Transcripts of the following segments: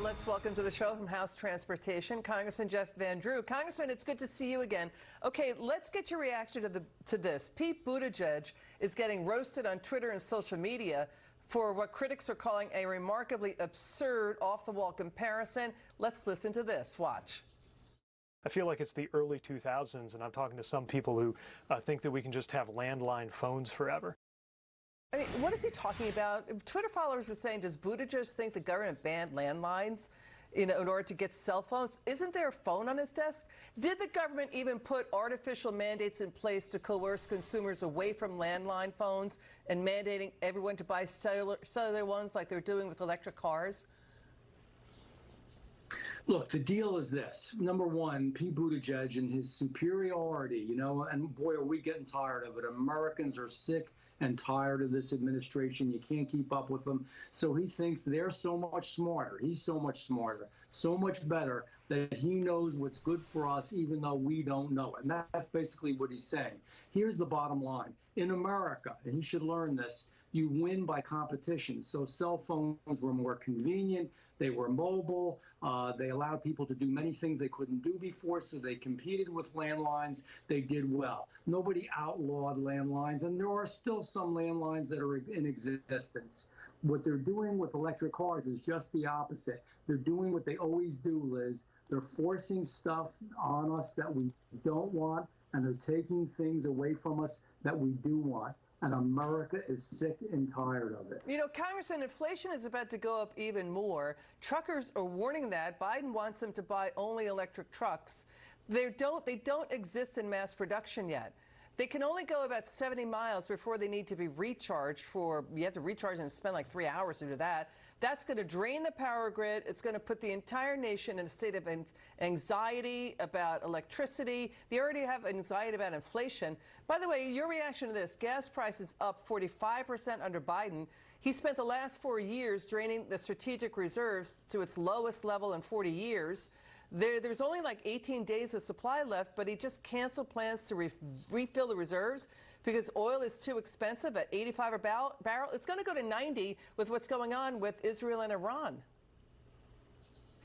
Let's welcome to the show from House Transportation, Congressman Jeff Van Drew. Congressman, it's good to see you again. Okay, let's get your reaction to this. Pete Buttigieg is getting roasted on Twitter and social media for what critics are calling a remarkably absurd, off-the-wall comparison. Let's listen to this. Watch. I feel like it's the early 2000s, and I'm talking to some people who think that we can just have landline phones forever. I mean, what is he talking about? Twitter followers are saying, does Buttigieg think the government banned landlines in order to get cell phones? Isn't there a phone on his desk? Did the government even put artificial mandates in place to coerce consumers away from landline phones and mandating everyone to buy cellular ones like they're doing with electric cars? Look, the deal is this. Number one, Pete Buttigieg and his superiority, and boy, are we getting tired of it. Americans are sick and tired of this administration. You can't keep up with them. So he thinks they're so much smarter. He's so much smarter, so much better that he knows what's good for us, even though we don't know it. And that's basically what he's saying. Here's the bottom line. In America, and he should learn this, you win by competition. So cell phones were more convenient. They were mobile. They allowed people to do many things they couldn't do before, so they competed with landlines. They did well. Nobody outlawed landlines, and there are still some landlines that are in existence. What they're doing with electric cars is just the opposite. They're doing what they always do, Liz. They're forcing stuff on us that we don't want, and they're taking things away from us that we do want. And America is sick and tired of it. Congressman, inflation is about to go up even more. Truckers are warning that. Biden wants them to buy only electric trucks. They don't exist in mass production yet. They can only go about 70 miles before they need to be recharged you have to recharge and spend like 3 hours to do that. That's going to drain the power grid. It's going to put the entire nation in a state of anxiety about electricity. They already have anxiety about inflation. By the way, your reaction to this, gas prices up 45% under Biden. He spent the last 4 years draining the strategic reserves to its lowest level in 40 years. There's only like 18 days of supply left, but he just canceled plans to refill the reserves because oil is too expensive at 85 a barrel. It's going to go to 90 with what's going on with Israel and Iran.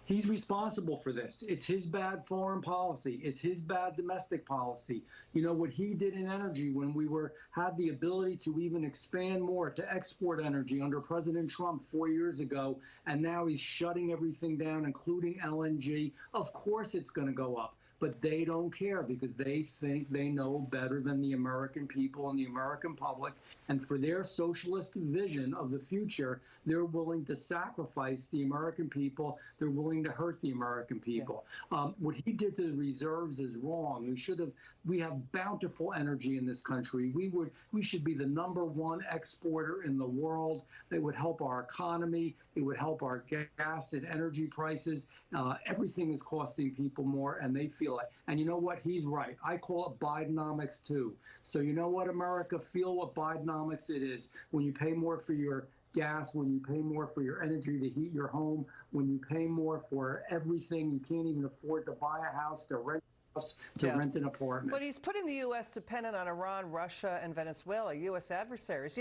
He's responsible for this. It's his bad foreign policy. It's his bad domestic policy. What he did in energy when we had the ability to even expand more to export energy under President Trump 4 years ago, and now he's shutting everything down, including LNG. Of course it's going to go up. But they don't care because they think they know better than the American people and the American public. And for their socialist vision of the future, they're willing to sacrifice the American people. They're willing to hurt the American people. Yeah. What he did to the reserves is wrong. We have bountiful energy in this country. We should be the #1 exporter in the world. It would help our economy. It would help our gas and energy prices. Everything is costing people more, and they feel it. And you know what? He's right. I call it Bidenomics too. So you know what, America? Feel what Bidenomics it is. When you pay more for your gas, when you pay more for your energy to heat your home, when you pay more for everything, you can't even afford to buy a house, to rent a house, to rent an apartment. But he's putting the U.S. dependent on Iran, Russia, and Venezuela, U.S. adversaries.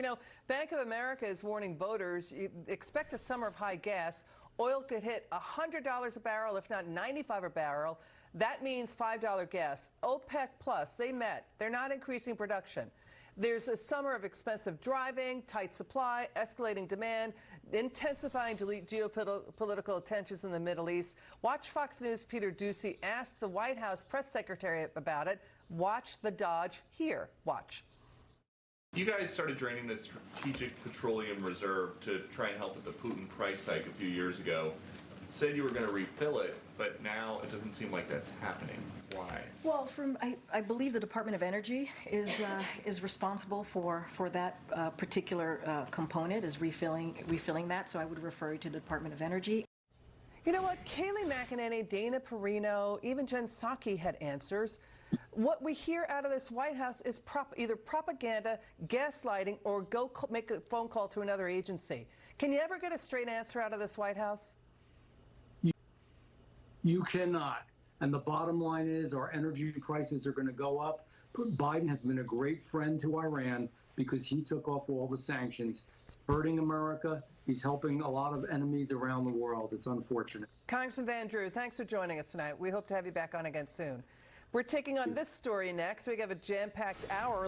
Bank of America is warning voters, expect a summer of high gas. Oil could hit $100 a barrel, if not $95 a barrel. That means $5 gas. OPEC Plus, they met. They're not increasing production. There's a summer of expensive driving, tight supply, escalating demand, intensifying geopolitical tensions in the Middle East. Watch Fox News' Peter Doocy ask the White House press secretary about it. Watch the dodge here. Watch. You guys started draining the Strategic Petroleum Reserve to try and help with the Putin price hike a few years ago. Said you were going to refill it, but now it doesn't seem like that's happening. Why? Well, I believe the Department of Energy is responsible for that particular component, is refilling that. So I would refer you to the Department of Energy. You know what? Kayleigh McEnany, Dana Perino, even Jen Psaki had answers. What we hear out of this White House is either propaganda, gaslighting, or go make a phone call to another agency. Can you ever get a straight answer out of this White House? You cannot. And the bottom line is our energy prices are going to go up. Biden has been a great friend to Iran because he took off all the sanctions. It's hurting America. He's helping a lot of enemies around the world. It's unfortunate. Congressman Van Drew, thanks for joining us tonight. We hope to have you back on again soon. We're taking on this story next. We have a jam-packed hour.